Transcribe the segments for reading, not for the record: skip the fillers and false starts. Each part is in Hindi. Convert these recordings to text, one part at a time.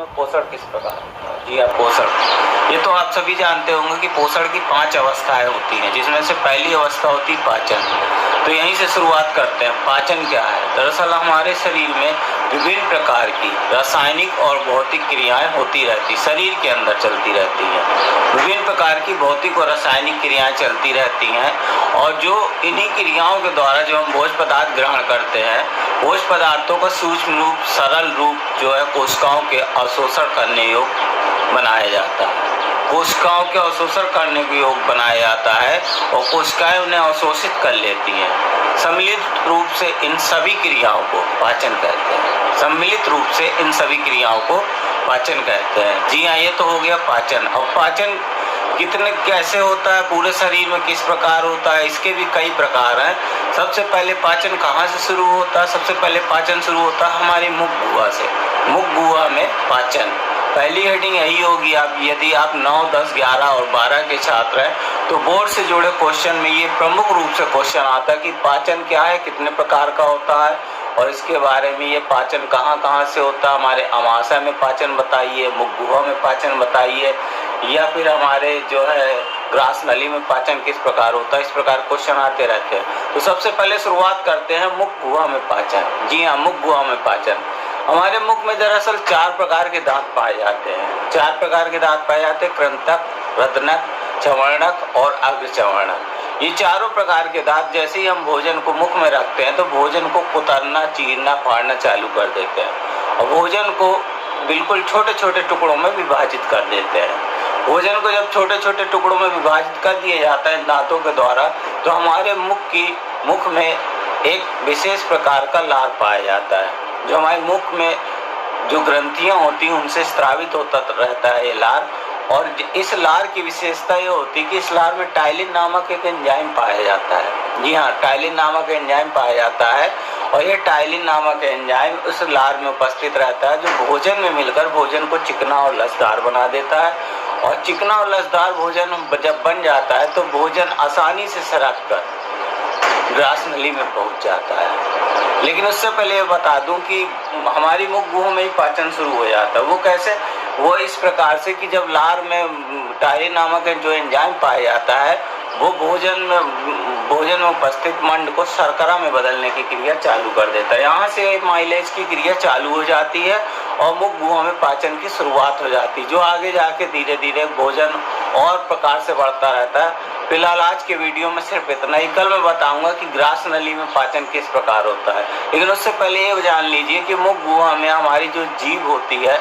पोषण किस प्रकार होता है? जी हाँ, पोषण। ये तो आप सभी जानते होंगे कि पोषण की 5 अवस्थाएं होती हैं, जिसमें से पहली अवस्था होती है पाचन। तो यहीं से शुरुआत करते हैं। पाचन क्या है? दरअसल हमारे शरीर में विभिन्न प्रकार की रासायनिक और भौतिक क्रियाएं होती रहती, शरीर के अंदर चलती रहती हैं। विभिन्न प्रकार की भौतिक और रासायनिक क्रियाएं चलती रहती हैं, और जो इन्हीं क्रियाओं के द्वारा जो हम भोज्य पदार्थ ग्रहण करते हैं, भोज्य पदार्थों का सूक्ष्म रूप, सरल रूप जो है कोशिकाओं के अवशोषण करने योग्य बनाया जाता है। कोशिकाओं के अवशोषण करने के योग्य बनाया जाता है और कोशिकाएं उन्हें अवशोषित कर लेती हैं। सम्मिलित रूप से इन सभी क्रियाओं को पाचन कहते हैं। सम्मिलित रूप से इन सभी क्रियाओं को पाचन कहते हैं। जी हाँ, ये तो हो गया पाचन। अब पाचन कितने कैसे होता है, पूरे शरीर में किस प्रकार होता है, इसके भी कई प्रकार हैं। सबसे पहले पाचन कहाँ से शुरू होता है? सबसे पहले पाचन शुरू होता है हमारी मुख गुहा से। मुख गुहा में पाचन पहली हेडिंग यही होगी। आप यदि आप 9, 10, 11 और 12 के छात्र हैं तो बोर्ड से जुड़े क्वेश्चन में ये प्रमुख रूप से क्वेश्चन आता है कि पाचन क्या है, कितने प्रकार का होता है, और इसके बारे में ये पाचन कहाँ कहाँ से होता है। हमारे अमाशय में पाचन बताइए, मुख गुहा में पाचन बताइए, या फिर हमारे जो है ग्रास नली में पाचन किस प्रकार होता है। इस प्रकार क्वेश्चन आते रहते हैं। तो सबसे पहले शुरुआत करते हैं मुख गुहा में पाचन। जी हाँ, मुख गुहा में पाचन। हमारे मुख में दरअसल 4 प्रकार के दांत पाए जाते हैं। 4 प्रकार के दांत पाए जाते हैं, कृंतक, रत्नक, चवर्णक और अग्रचवर्णक। ये चारों प्रकार के दांत जैसे ही हम भोजन को मुख में रखते हैं तो भोजन को कुतरना, चीरना, फाड़ना चालू कर देते हैं और भोजन को बिल्कुल छोटे छोटे टुकड़ों में विभाजित कर देते हैं। भोजन को जब छोटे छोटे टुकड़ों में विभाजित कर दिया जाता है दांतों के द्वारा, तो हमारे मुख में एक विशेष प्रकार का लार पाया जाता है। जो हमारे मुख में जो ग्रंथियां होती हैं उनसे स्रावित होता रहता है ये लार। और इस लार की विशेषता ये होती है कि इस लार में टाइलिन नामक एक एंजाइम पाया जाता है। जी हाँ, टाइलिन नामक एंजाइम पाया जाता है, और ये टाइलिन नामक एंजाइम उस लार में उपस्थित रहता है जो भोजन में मिलकर भोजन को चिकना और लसदार बना देता है। और चिकना और लसदार भोजन जब बन जाता है तो भोजन आसानी से सरक कर ग्रास नली में पहुंच जाता है। लेकिन उससे पहले ये बता दूं कि हमारी मुख गुहा में ही पाचन शुरू हो जाता है। वो कैसे? वो इस प्रकार से कि जब लार में टाइलिन नामक जो एंजाइम पाया जाता है वो भोजन में उपस्थित मंड को शर्करा में बदलने की क्रिया चालू कर देता है। यहाँ से माइलेज की क्रिया चालू हो जाती है और मुख गुहा में पाचन की शुरुआत हो जाती है, जो आगे जाके धीरे धीरे भोजन और प्रकार से बढ़ता रहता है। फिलहाल आज के वीडियो में सिर्फ इतना ही। कल मैं बताऊंगा कि ग्रास नली में पाचन किस प्रकार होता है। लेकिन उससे पहले ये जान लीजिए कि मुख गुहा में हमारी जो जीभ होती है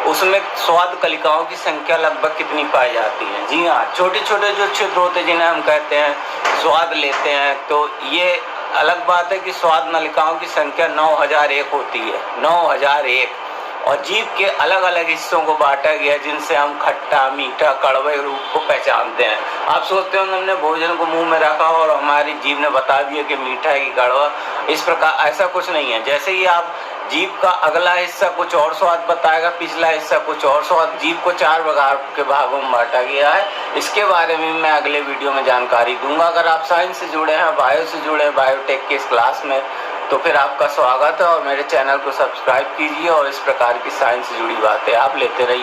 उसमें स्वाद कलिकाओं की संख्या लगभग कितनी पाई जाती है। जी हाँ, छोटे छोटे जो छिद्र होते हैं जिन्हें हम कहते हैं स्वाद लेते हैं, तो ये अलग बात है कि स्वाद नलिकाओं की संख्या 9001 होती है, 9001। और जीभ के अलग अलग हिस्सों को बांटा गया जिनसे हम खट्टा, मीठा, कड़वे रूप को पहचानते हैं। आप सोचते हो हमने भोजन को मुंह में रखा और हमारी जीभ ने बता दिया कि मीठा है कि कड़वा। इस प्रकार ऐसा कुछ नहीं है। जैसे ही आप जीभ का अगला हिस्सा कुछ और स्वाद बताएगा, पिछला हिस्सा कुछ और स्वाद। जीभ को 4 प्रकार के भागों में बांटा गया है। इसके बारे में मैं अगले वीडियो में जानकारी दूंगा। अगर आप साइंस से जुड़े हैं, बायो से जुड़े हैं, बायोटेक के इस क्लास में, तो फिर आपका स्वागत है। और मेरे चैनल को सब्सक्राइब कीजिए और इस प्रकार की साइंस से जुड़ी बातें आप लेते रहिए।